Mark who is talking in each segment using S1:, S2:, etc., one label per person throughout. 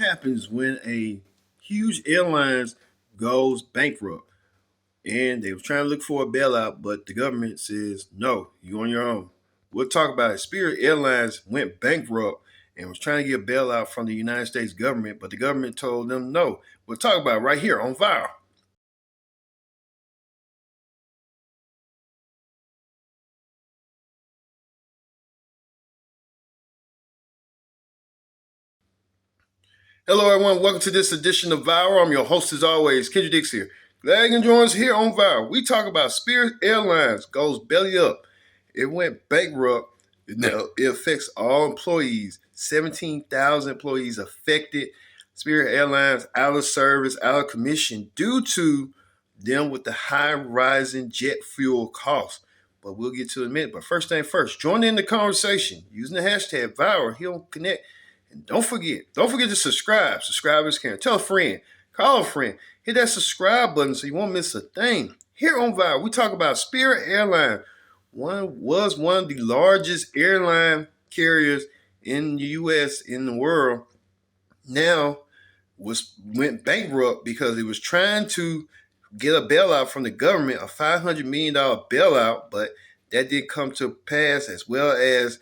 S1: happens when a huge airlines goes bankrupt? And they were trying to look for a bailout, but the government says, no, you're on your own. We'll talk about it. Spirit Airlines went bankrupt and was trying to get a bailout from the United States government, but the government told them no. We'll talk about it right here on Viral. Hello, everyone. Welcome to this edition of Viral. I'm your host, as always, Kendra Dix here. Glad you can join us here on Viral. We talk about Spirit Airlines goes belly up. It went bankrupt. Now, it affects all employees. 17,000 employees affected. Spirit Airlines out of service, out of commission due to them with the high rising jet fuel costs. But we'll get to it in a minute. But first thing first, join in the conversation using the hashtag Viral. He'll connect. And don't forget to subscribe. Subscribers can tell a friend, call a friend, hit that subscribe button so you won't miss a thing. Here on Viral, we talk about Spirit Airlines. Was one of the largest airline carriers in the U.S. in the world. Now went bankrupt because it was trying to get a bailout from the government, a $500 million bailout, but that did come to pass, as well as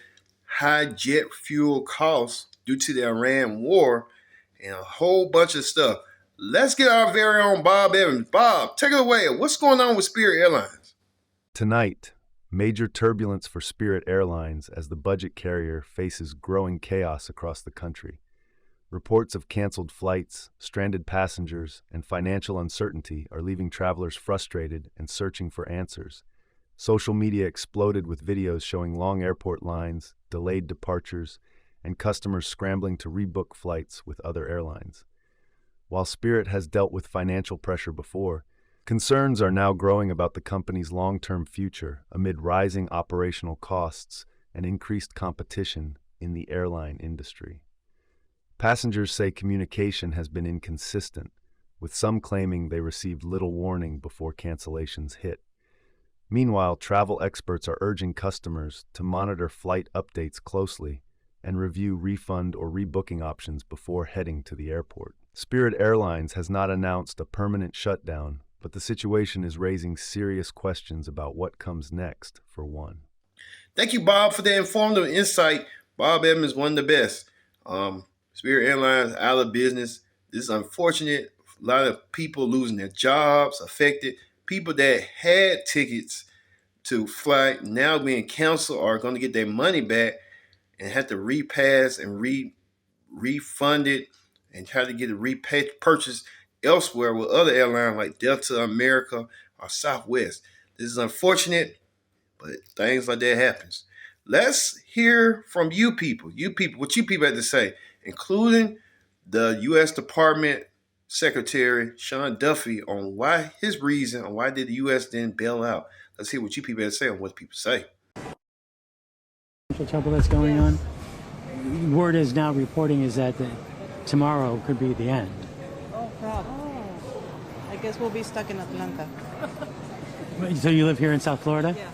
S1: high jet fuel costs due to the Iran war and a whole bunch of stuff. Let's get our very own Bob Evans. Bob, take it away. What's going on with Spirit Airlines?
S2: Tonight, major turbulence for Spirit Airlines as the budget carrier faces growing chaos across the country. Reports of canceled flights, stranded passengers, and financial uncertainty are leaving travelers frustrated and searching for answers. Social media exploded with videos showing long airport lines, delayed departures, and customers scrambling to rebook flights with other airlines. While Spirit has dealt with financial pressure before, concerns are now growing about the company's long-term future amid rising operational costs and increased competition in the airline industry. Passengers say communication has been inconsistent, with some claiming they received little warning before cancellations hit. Meanwhile, travel experts are urging customers to monitor flight updates closely and review refund or rebooking options before heading to the airport. Spirit Airlines has not announced a permanent shutdown, but the situation is raising serious questions about what comes next for one.
S1: Thank you, Bob, for that informative insight. Bob Evans, one of the best. Spirit Airlines out of business. This is unfortunate. A lot of people losing their jobs, affected. People that had tickets to fly now being canceled are going to get their money back and have to repass and refund it and try to get it repurchased elsewhere with other airlines like Delta, America, or Southwest. This is unfortunate, but things like that happens. Let's hear from you people, what you people have to say, including the U.S. Department Secretary Sean Duffy on why his reason on why did the U.S. didn't bail out. Let's hear what you people have to say on what people say.
S3: Trouble that's going on. Word is now reporting is that tomorrow could be the end.
S4: Oh crap! I guess we'll be stuck in Atlanta.
S3: So you live here in South Florida?
S4: Yeah.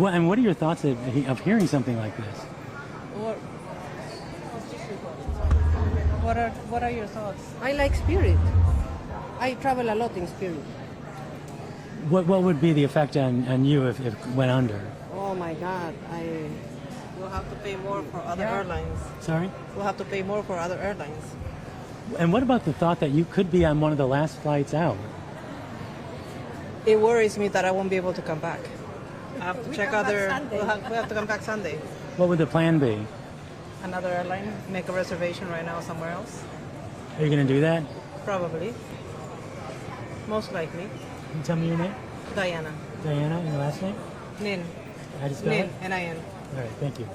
S3: And what are your thoughts of hearing something like this?
S4: What are your thoughts? I like Spirit. I travel a lot in Spirit.
S3: What would be the effect on you if it went under?
S4: Oh my God! We'll have to pay more for other airlines.
S3: Sorry?
S4: We'll have to pay more for other airlines.
S3: And what about the thought that you could be on one of the last flights out?
S4: It worries me that I won't be able to come back. I have to check other. We have to come back Sunday.
S3: What would the plan be?
S4: Another airline. Make a reservation right now somewhere else.
S3: Are you going to do that?
S4: Probably. Most likely.
S3: Can you tell me your name?
S4: Diana.
S3: Diana, and your last name?
S4: Nin.
S3: How do you spell
S4: Nin.
S3: it?
S4: N-I-N.
S3: All right, thank you.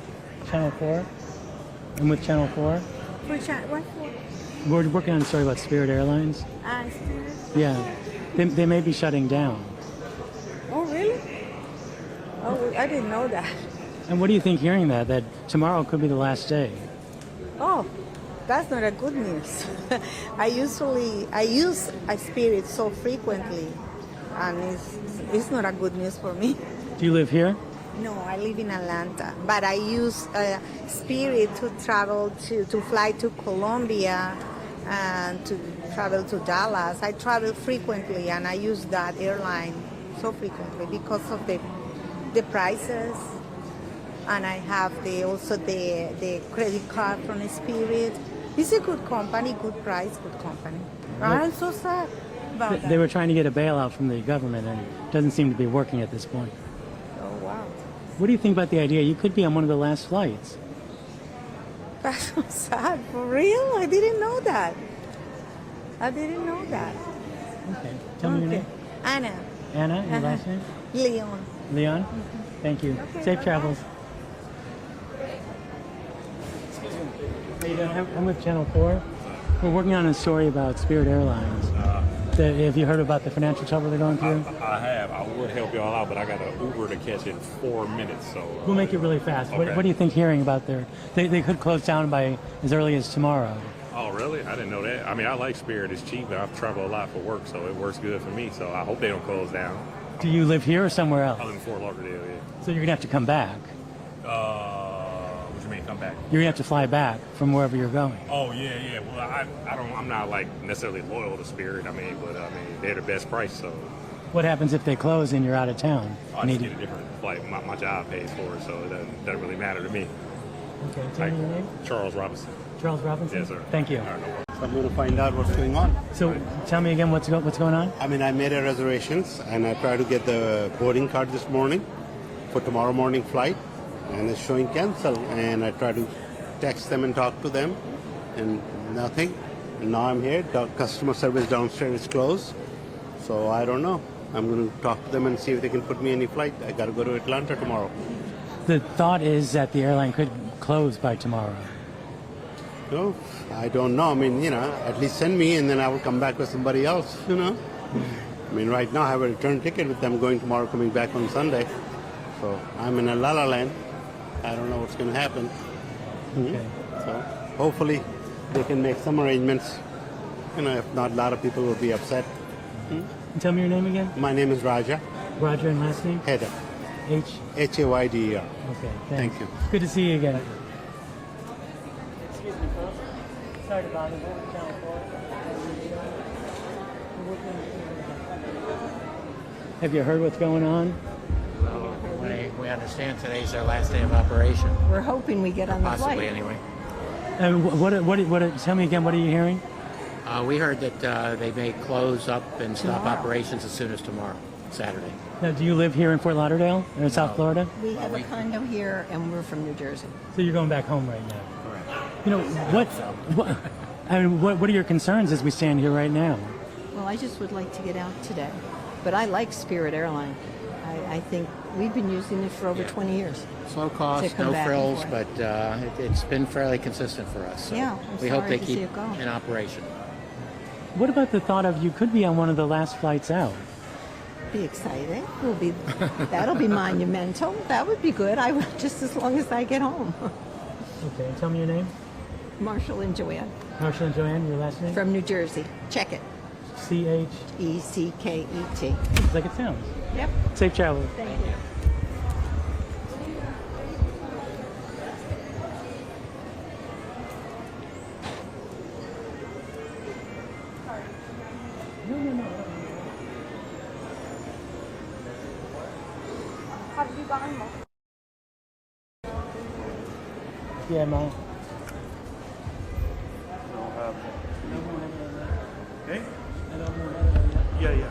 S3: Channel 4? I'm with Channel 4.
S5: What for?
S3: We're working on a story about Spirit Airlines.
S5: Spirit?
S3: Yeah. They may be shutting down.
S5: Oh, really? Oh, I didn't know that.
S3: And what do you think hearing that tomorrow could be the last day?
S5: Oh, that's not a good news. I use a Spirit so frequently, and it's not a good news for me.
S3: Do you live here?
S5: No, I live in Atlanta, but I use Spirit to travel to fly to Colombia and to travel to Dallas. I travel frequently, and I use that airline so frequently because of the prices, and I have also the credit card from Spirit. It's a good company, good price, good company. I'm so sad about that.
S3: They were trying to get a bailout from the government, and it doesn't seem to be working at this point.
S5: Oh, wow.
S3: What do you think about the idea? You could be on one of the last flights.
S5: That's so sad. For real? I didn't know that. I didn't know that.
S3: Okay. Tell me your name.
S5: Anna.
S3: Anna, your last name?
S5: Leon.
S3: Leon? Thank you.
S5: Okay,
S3: Safe
S5: bye-bye.
S3: travels. How you doing? I'm with Channel 4. We're working on a story about Spirit Airlines. Have you heard about the financial trouble they're going through?
S6: I have. I would help y'all out, but I got an Uber to catch in 4 minutes. So
S3: We'll make it really fast.
S6: Okay.
S3: What do you think hearing about they could close down by as early as tomorrow?
S6: Oh, really? I didn't know that. I mean, I like Spirit. It's cheap, but I've traveled a lot for work, so it works good for me. So I hope they don't close down.
S3: Do you live here or somewhere else?
S6: I live in Fort Lauderdale, yeah.
S3: So you're going to have to come back.
S6: What you mean, come back?
S3: You're going to have to fly back from wherever you're going.
S6: Oh, yeah. Well, I'm not like necessarily loyal to Spirit. But they're the best price, so
S3: What happens if they close and you're out of town?
S6: I just get a different flight. My job pays for it, so it doesn't really matter to me.
S3: Okay, tell me your name.
S6: Charles Robinson.
S3: Charles Robinson?
S6: Yes, sir.
S3: Thank you.
S6: All right, no worries.
S7: So I'm going to find out what's going on.
S3: So tell me again what's going on?
S7: I mean, I made a reservations and I tried to get the boarding card this morning for tomorrow morning flight, and it's showing cancel. And I tried to text them and talk to them, and nothing. And now I'm here. The customer service downstairs is closed, so I don't know. I'm going to talk to them and see if they can put me any flight. I got to go to Atlanta tomorrow.
S3: The thought is that the airline could close by tomorrow.
S7: No, I don't know. I mean, at least send me, and then I will come back with somebody else. I mean, right now I have a return ticket with them going tomorrow, coming back on Sunday. So I'm in a la la land. I don't know what's going to happen.
S3: Okay.
S7: So hopefully they can make some arrangements. If not, a lot of people will be upset.
S3: Tell me your name again.
S7: My name is Raja
S3: Roger, and last name?
S7: Heda.
S3: H.
S7: Hayder.
S3: Okay, thanks.
S7: Thank you.
S3: Good to see you again. Excuse me, folks. Sorry to bother you. Channel 4. Have you heard what's going on?
S8: We understand today's their last day of operation.
S9: We're hoping we get on the
S8: Possibly,
S9: flight.
S8: anyway.
S3: And tell me again, what are you hearing?
S8: We heard that they may close up and stop
S9: Tomorrow.
S8: operations as soon as tomorrow, Saturday.
S3: Now, do you live here in Fort Lauderdale or in South Florida?
S9: We have a condo here, and we're from New Jersey.
S3: So you're going back home right now.
S8: Correct.
S3: What are your concerns as we stand here right now?
S9: Well, I just would like to get out today. But I like Spirit Airline. I think we've been using it for over 20 years.
S8: Slow
S9: To
S8: cost,
S9: come
S8: no
S9: back
S8: frills,
S9: and
S8: but it's been fairly consistent for us. So
S9: Yeah, I'm
S8: we hope
S9: sorry
S8: they
S9: to see
S8: keep
S9: it go.
S8: in operation.
S3: What about the thought of you could be on one of the last flights out?
S9: Be exciting. That'll be monumental. That would be good. I would just as long as I get home.
S3: Okay, and tell me your name.
S9: Marshall and Joanne
S3: Marshall and Joanne, your last name?
S9: from New Jersey. Check it.
S3: C-H,
S9: ECKET.
S3: it's like it sounds.
S9: Yep.
S3: Safe travel.
S9: Thank you.
S3: Yeah, Ma.
S10: Okay? Yeah.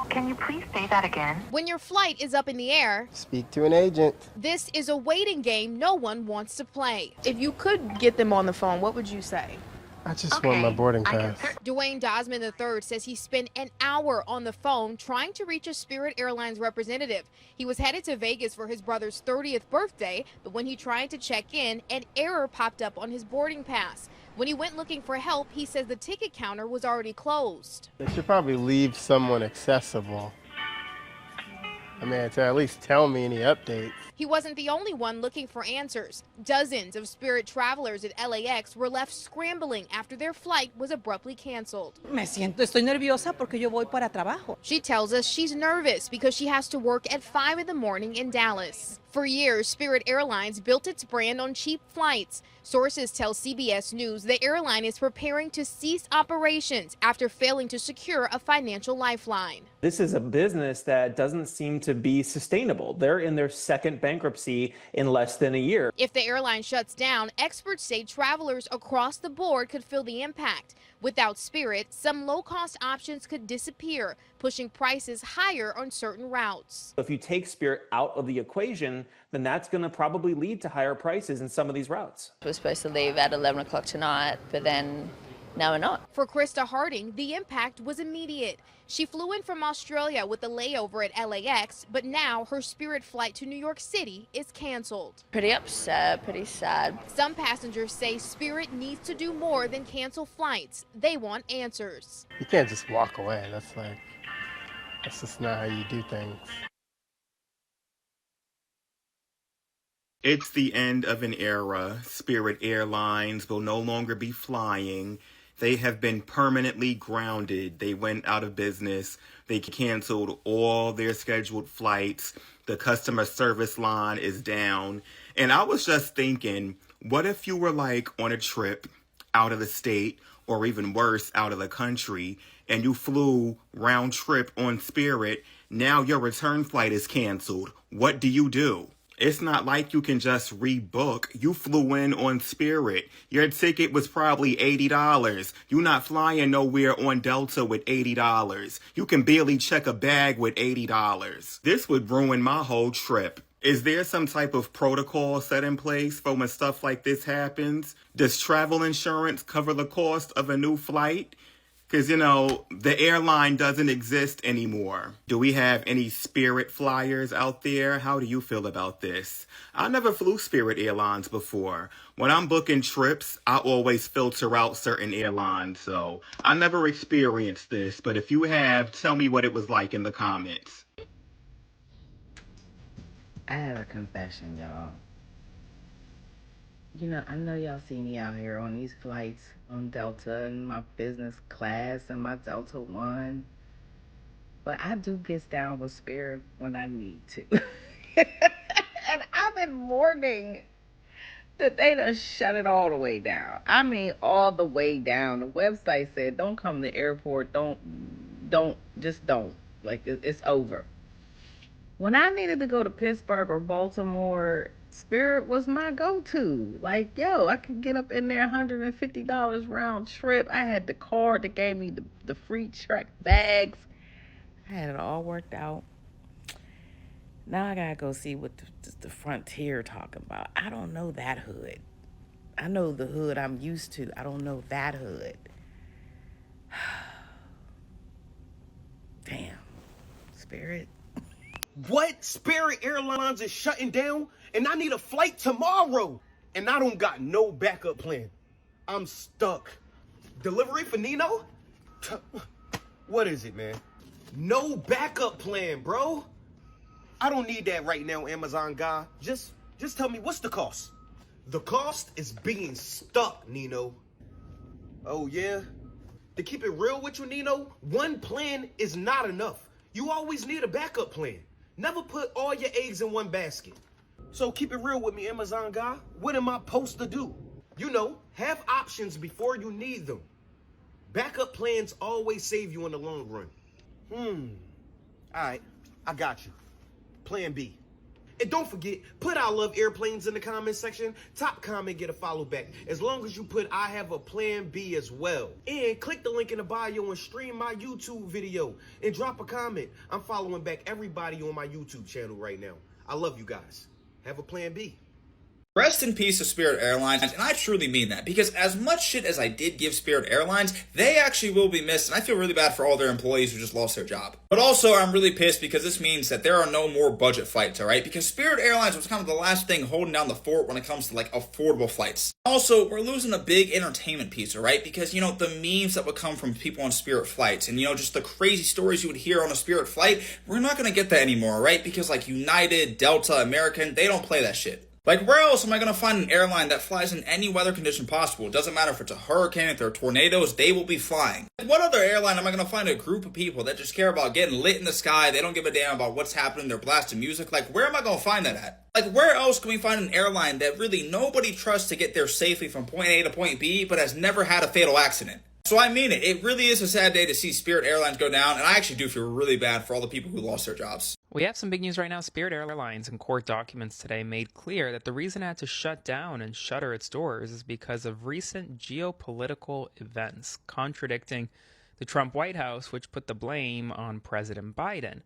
S11: Can you please say that again?
S12: When your flight is up in the air,
S13: Speak to an agent.
S12: this is a waiting game no one wants to play. If you could get them on the phone, what would you say?
S13: I just want my boarding pass.
S12: Dwayne Dosman III says he spent an hour on the phone trying to reach a Spirit Airlines representative. He was headed to Vegas for his brother's 30th birthday, but when he tried to check in, an error popped up on his boarding pass. When he went looking for help, he says the ticket counter was already closed.
S13: They should probably leave someone accessible. I mean, to at least tell me any updates.
S12: He wasn't the only one looking for answers. Dozens of Spirit travelers at LAX were left scrambling after their flight was abruptly canceled.
S4: Estoy nerviosa porque yo voy para trabajo.
S12: She tells us she's nervous because she has to work at 5 in the morning in Dallas. For years, Spirit Airlines built its brand on cheap flights. Sources tell CBS News the airline is preparing to cease operations after failing to secure a financial lifeline.
S11: This is a business that doesn't seem to be sustainable. They're in their second bankruptcy in less than a year.
S12: If the airline shuts down, experts say travelers across the board could feel the impact. Without Spirit, some low-cost options could disappear, pushing prices higher on certain routes.
S11: If you take Spirit out of the equation, then that's going to probably lead to higher prices in some of these routes.
S14: We're supposed to leave at 11 o'clock tonight, but then now we're not.
S12: For Krista Harding, the impact was immediate. She flew in from Australia with a layover at LAX, but now her Spirit flight to New York City is canceled.
S14: Pretty upset, pretty sad.
S12: Some passengers say Spirit needs to do more than cancel flights. They want answers.
S13: You can't just walk away. That's just not how you do things.
S15: It's the end of an era. Spirit Airlines will no longer be flying. They have been permanently grounded. They went out of business. They canceled all their scheduled flights. The customer service line is down. And I was just thinking, what if you were like on a trip out of the state or even worse, out of the country, and you flew round trip on Spirit? Now your return flight is canceled. What do? It's not like you can just rebook. You flew in on Spirit. Your ticket was probably $80. You're not flying nowhere on Delta with $80. You can barely check a bag with $80. This would ruin my whole trip. Is there some type of protocol set in place for when stuff like this happens? Does travel insurance cover the cost of a new flight? Because, the airline doesn't exist anymore. Do we have any Spirit flyers out there? How do you feel about this? I never flew Spirit Airlines before. When I'm booking trips, I always filter out certain airlines, so I never experienced this. But if you have, tell me what it was like in the comments.
S16: I have a confession, y'all. I know y'all see me out here on these flights on Delta and my business class and my Delta One, but I do get down with Spirit when I need to. And I've been warning that they done shut it all the way down. I mean, all the way down. The website said, don't come to the airport. Don't. Like, it's over. When I needed to go to Pittsburgh or Baltimore, Spirit was my go-to. Like, I could get up in there $150 round trip. I had the card that gave me the free track bags. I had it all worked out. Now I gotta go see what the Frontier talking about. I don't know that hood. I know the hood I'm used to. I don't know that hood. Damn. Spirit.
S17: What? Spirit Airlines is shutting down and I need a flight tomorrow and I don't got no backup plan. I'm stuck. Delivery for Nino? What is it, man? No backup plan, bro. I don't need that right now, Amazon guy. Just tell me, what's the cost? The cost is being stuck, Nino. Oh, yeah? To keep it real with you, Nino, one plan is not enough. You always need a backup plan. Never put all your eggs in one basket. So keep it real with me, Amazon guy. What am I supposed to do? Have options before you need them. Backup plans always save you in the long run. All right, I got you. Plan B. And don't forget, put I love airplanes in the comment section. Top comment, get a follow back. As long as you put I have a plan B as well. And click the link in the bio and stream my YouTube video. And drop a comment. I'm following back everybody on my YouTube channel right now. I love you guys. Have a plan B.
S18: Rest in peace to Spirit Airlines, and I truly mean that, because as much shit as I did give Spirit Airlines, they actually will be missed, and I feel really bad for all their employees who just lost their job. But also, I'm really pissed because this means that there are no more budget flights, alright? Because Spirit Airlines was kind of the last thing holding down the fort when it comes to, like, affordable flights. Also, we're losing a big entertainment piece, alright? Because, you know, the memes that would come from people on Spirit flights, and, you know, just the crazy stories you would hear on a Spirit flight, we're not gonna get that anymore, alright? Because, like, United, Delta, American, they don't play that shit. Like, where else am I going to find an airline that flies in any weather condition possible? It doesn't matter if it's a hurricane, if there are tornadoes, they will be flying. Like, what other airline am I going to find a group of people that just care about getting lit in the sky? They don't give a damn about what's happening. They're blasting music. Like, where am I going to find that at? Like, where else can we find an airline that really nobody trusts to get there safely from point A to point B, but has never had a fatal accident? So I mean it. It really is a sad day to see Spirit Airlines go down, and I actually do feel really bad for all the people who lost their jobs.
S19: We have some big news right now. Spirit Airlines in court documents today made clear that the reason it had to shut down and shutter its doors is because of recent geopolitical events, contradicting the Trump White House, which put the blame on President Biden.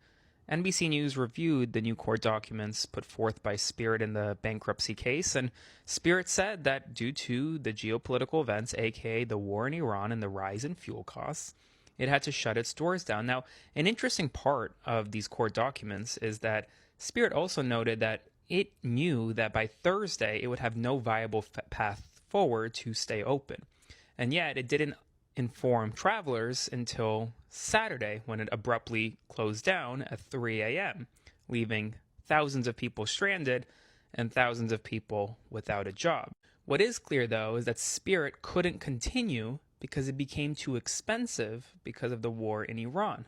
S19: NBC News reviewed the new court documents put forth by Spirit in the bankruptcy case, and Spirit said that due to the geopolitical events, aka the war in Iran and the rise in fuel costs, it had to shut its doors down. Now, an interesting part of these court documents is that Spirit also noted that it knew that by Thursday it would have no viable path forward to stay open. And yet it didn't inform travelers until Saturday when it abruptly closed down at 3 a.m., leaving thousands of people stranded and thousands of people without a job. What is clear, though, is that Spirit couldn't continue because it became too expensive because of the war in Iran.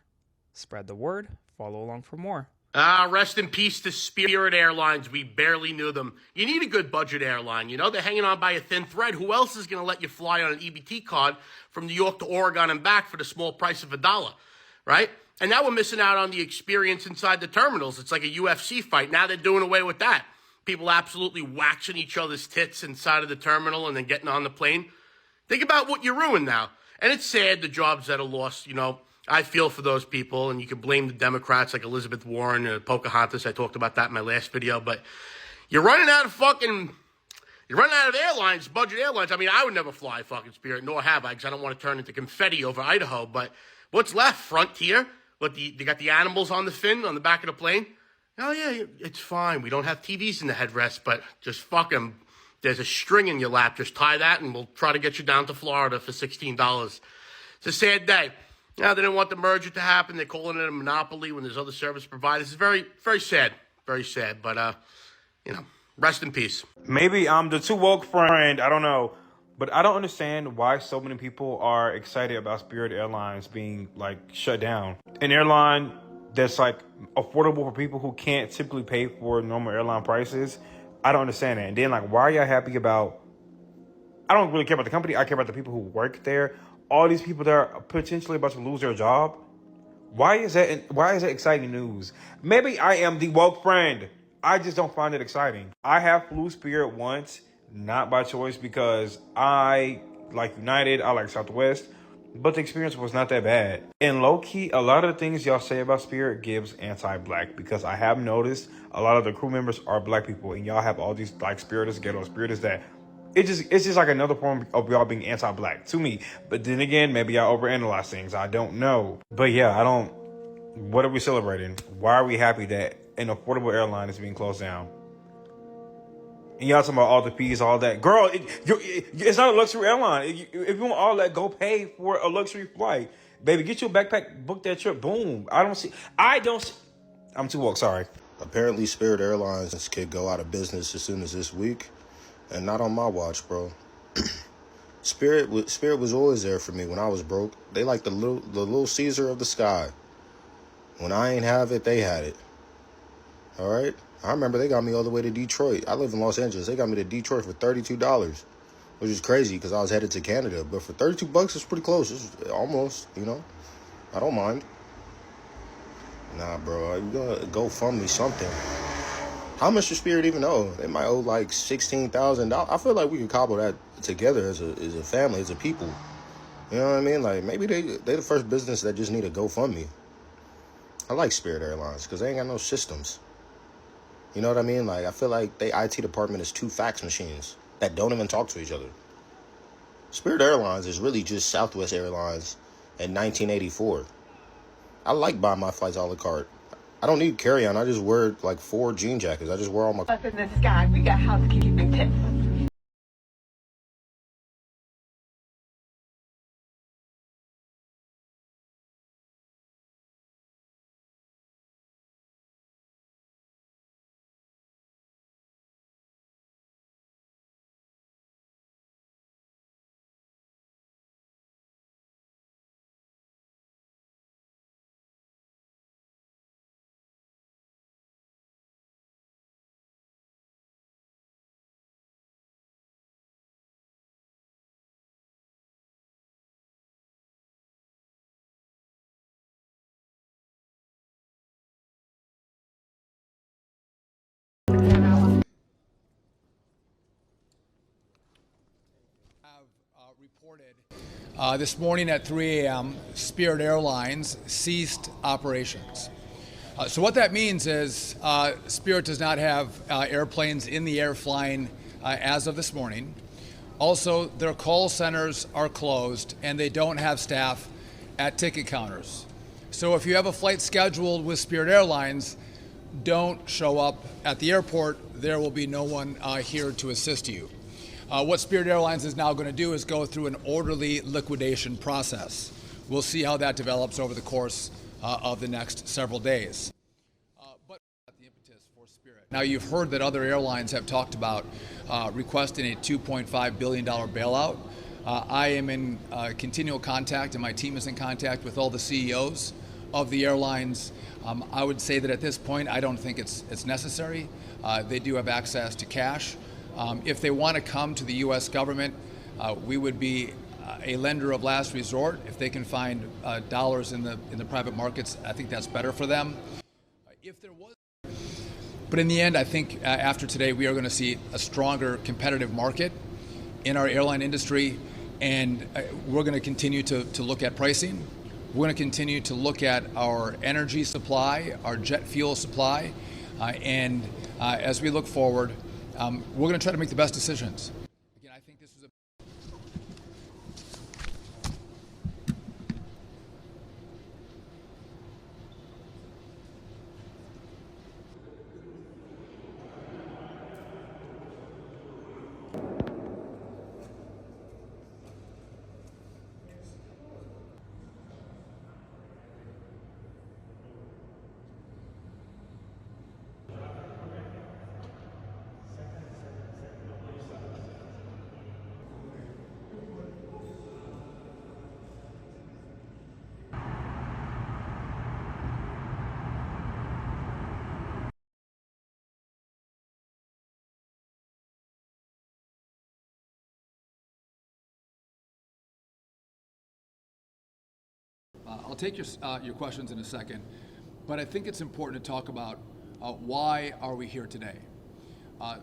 S19: Spread the word. Follow along for more.
S17: Rest in peace to Spirit Airlines. We barely knew them. You need a good budget airline. You know, they're hanging on by a thin thread. Who else is going to let you fly on an EBT card from New York to Oregon and back for the small price of $1, right? And now we're missing out on the experience inside the terminals. It's like a UFC fight. Now they're doing away with that. People absolutely waxing each other's tits inside of the terminal and then getting on the plane. Think about what you ruined now. And it's sad, the jobs that are lost, you know. I feel for those people, and you can blame the Democrats like Elizabeth Warren and Pocahontas. I talked about that in my last video. But you're running out of airlines, budget airlines. I mean, I would never fly fucking Spirit, nor have I, because I don't want to turn into confetti over Idaho. But what's left? Frontier? They got the animals on the fin, on the back of the plane? Oh, yeah, it's fine. We don't have TVs in the headrest, but just fucking, there's a string in your lap. Just tie that, and we'll try to get you down to Florida for $16. It's a sad day. Now, they didn't want the merger to happen. They're calling it a monopoly when there's other service providers. It's very, very sad. Very sad. But, you know, rest in peace.
S20: Maybe I'm the too woke friend. I don't know. But I don't understand why so many people are excited about Spirit Airlines being, like, shut down. An airline that's, like, affordable for people who can't typically pay for normal airline prices. I don't understand that. And then, like, why are y'all happy about... I don't really care about the company. I care about the people who work there. All these people that are potentially about to lose their job. Why is that exciting news? Maybe I am the woke friend. I just don't find it exciting. I have flew Spirit once, not by choice, because I like United, I like Southwest, but the experience was not that bad. And low-key, a lot of the things y'all say about Spirit gives anti-black, because I have noticed a lot of the crew members are black people, and y'all have all these like Spiriters, ghetto Spiriters that it's just like another form of y'all being anti-black to me. But then again, maybe I overanalyze things. I don't know. But yeah, what are we celebrating? Why are we happy that an affordable airline is being closed down? And y'all talking about all the fees, all that. Girl, it's not a luxury airline. If you want all that, go pay for a luxury flight. Baby, get your backpack, book that trip, boom. I'm too woke, sorry.
S21: Apparently, Spirit Airlines could go out of business as soon as this week. And not on my watch, bro. Spirit was always there for me when I was broke. They like the little Caesar of the sky. When I ain't have it, they had it. All right? I remember they got me all the way to Detroit. I live in Los Angeles. They got me to Detroit for $32, which is crazy because I was headed to Canada. But for $32, it's pretty close. It's almost, you know. I don't mind. Nah, bro. You gotta go fund me something. How much does Spirit even owe? They might owe like $16,000. I feel like we could cobble that together as a family, as a people. You know what I mean? Like, maybe they the first business that just need a GoFundMe. I like Spirit Airlines because they ain't got no systems. You know what I mean? Like, I feel like the IT department is two fax machines that don't even talk to each other. Spirit Airlines is really just Southwest Airlines in 1984. I like buying my flights a la carte. I don't need carry-on. I just wear like 4 jean jackets. I just wear all my...
S2: Up in the sky, we got housekeeping tips.
S22: This morning at 3 a.m., Spirit Airlines ceased operations. So what that means is Spirit does not have airplanes in the air flying as of this morning. Also, their call centers are closed and they don't have staff at ticket counters. So if you have a flight scheduled with Spirit Airlines, don't show up at the airport. There will be no one here to assist you. What Spirit Airlines is now going to do is go through an orderly liquidation process. We'll see how that develops over the course of the next several days. But the impetus for Spirit. Now, you've heard that other airlines have talked about requesting a $2.5 billion bailout. I am in continual contact, and my team is in contact with all the CEOs of the airlines. I would say that at this point, I don't think it's necessary. They do have access to cash. If they want to come to the U.S. government, we would be a lender of last resort. If they can find dollars in the private markets, I think that's better for them. But in the end, I think after today, we are going to see a stronger competitive market in our airline industry, and we're going to continue to look at pricing. We're going to continue to look at our energy supply, our jet fuel supply, and as we look forward, we're going to try to make the best decisions. Again, I think this was I'll take your questions in a second, but I think it's important to talk about why are we here today.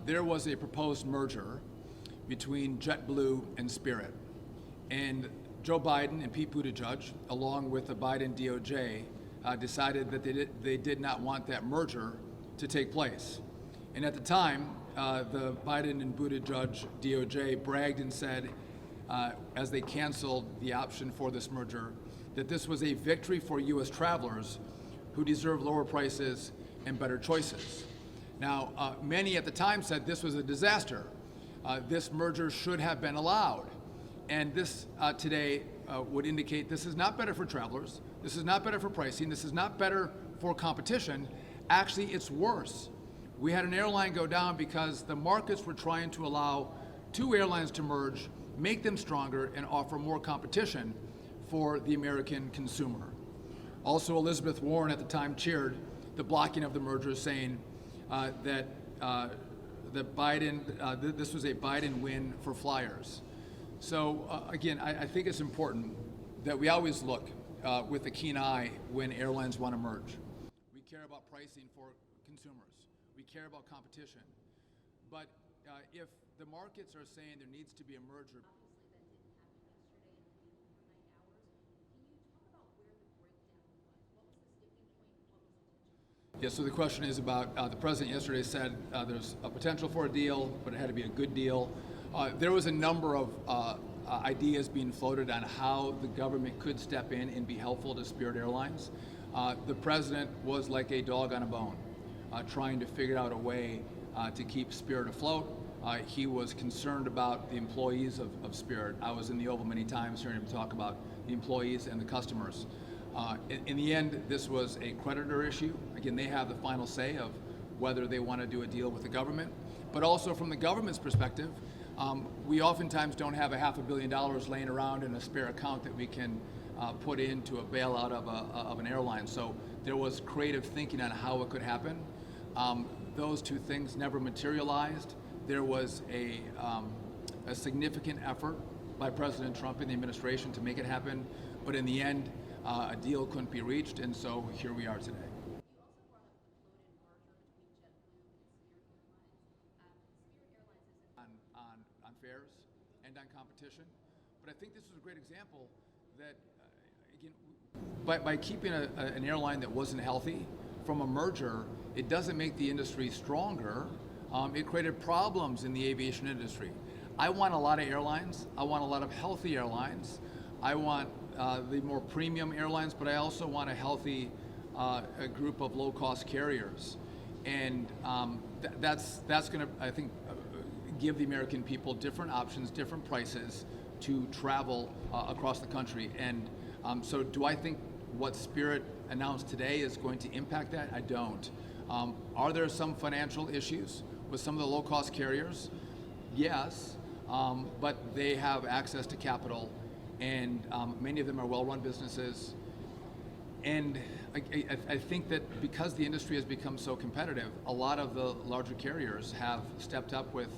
S22: There was a proposed merger between JetBlue and Spirit, and Joe Biden and Pete Buttigieg, along with the Biden DOJ, decided that they did not want that merger to take place. And at the time, the Biden and Buttigieg DOJ bragged and said, as they canceled the option for this merger, that this was a victory for U.S. travelers who deserve lower prices and better choices. Now, many at the time said this was a disaster. This merger should have been allowed. And this today would indicate this is not better for travelers, this is not better for pricing, this is not better for competition. Actually, it's worse. We had an airline go down because the markets were trying to allow two airlines to merge, make them stronger, and offer more competition for the American consumer. Also, Elizabeth Warren at the time cheered the blocking of the merger, saying that this was a Biden win for flyers. So again, I think it's important that we always look with a keen eye when airlines want to merge. We care about pricing for consumers. We care about competition. But if the markets are saying there needs to be a merger, Yeah, so the question is about the president yesterday said there's a potential for a deal, but it had to be a good deal. There was a number of ideas being floated on how the government could step in and be helpful to Spirit Airlines. The president was like a dog on a bone, trying to figure out a way to keep Spirit afloat. He was concerned about the employees of Spirit. I was in the Oval many times hearing him talk about the employees and the customers. In the end, this was a creditor issue. Again, they have the final say of whether they want to do a deal with the government. But also from the government's perspective, we oftentimes don't have $500 million laying around in a spare account that we can put into a bailout of an airline. So there was creative thinking on how it could happen. Those two things never materialized. There was a significant effort by President Trump and the administration to make it happen, but in the end, a deal couldn't be reached, and so here we are today. On fares and on competition, but I think this was a great example that, again, by keeping an airline that wasn't healthy from a merger, it doesn't make the industry stronger. It created problems in the aviation industry. I want a lot of airlines. I want a lot of healthy airlines. I want the more premium airlines, but I also want a healthy a group of low-cost carriers. And that's going to, I think, give the American people different options, different prices to travel across the country. And so do I think what Spirit announced today is going to impact that? I don't. Are there some financial issues with some of the low-cost carriers? Yes, but they have access to capital, and many of them are well-run businesses. And I think that because the industry has become so competitive, a lot of the larger carriers have stepped up with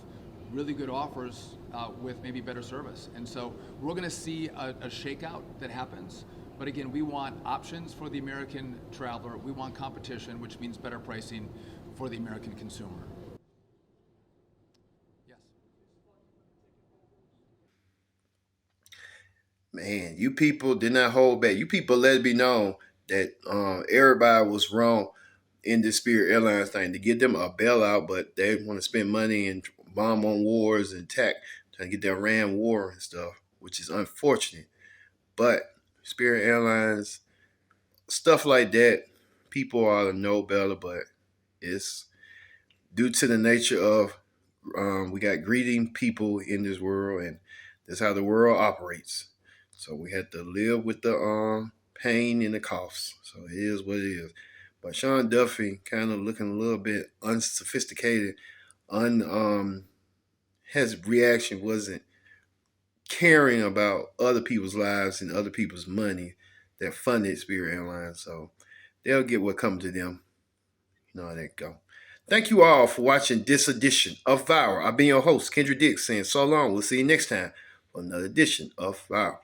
S22: really good offers with maybe better service. And so we're going to see a shakeout that happens. But again, we want options for the American traveler. We want competition, which means better pricing for the American consumer.
S21: Man, you people did not hold back. You people let it be known that everybody was wrong in the Spirit Airlines thing to get them a bailout, but they want to spend money and bomb on wars and trying to get the Iran war and stuff, which is unfortunate. But Spirit Airlines, stuff like that, people ought to know better, but it's due to the nature of we got greedy people in this world, and that's how the world operates. So we had to live with the pain and the costs. So it is what it is. But Sean Duffy kind of looking a little bit unsophisticated, his reaction wasn't caring about other people's lives and other people's money that funded Spirit Airlines. So they'll get what comes to them. You know how that go. Thank you all for watching this edition of Viral. I've been your host, Kendra Dix, saying so long. We'll see you next time for another edition of Viral.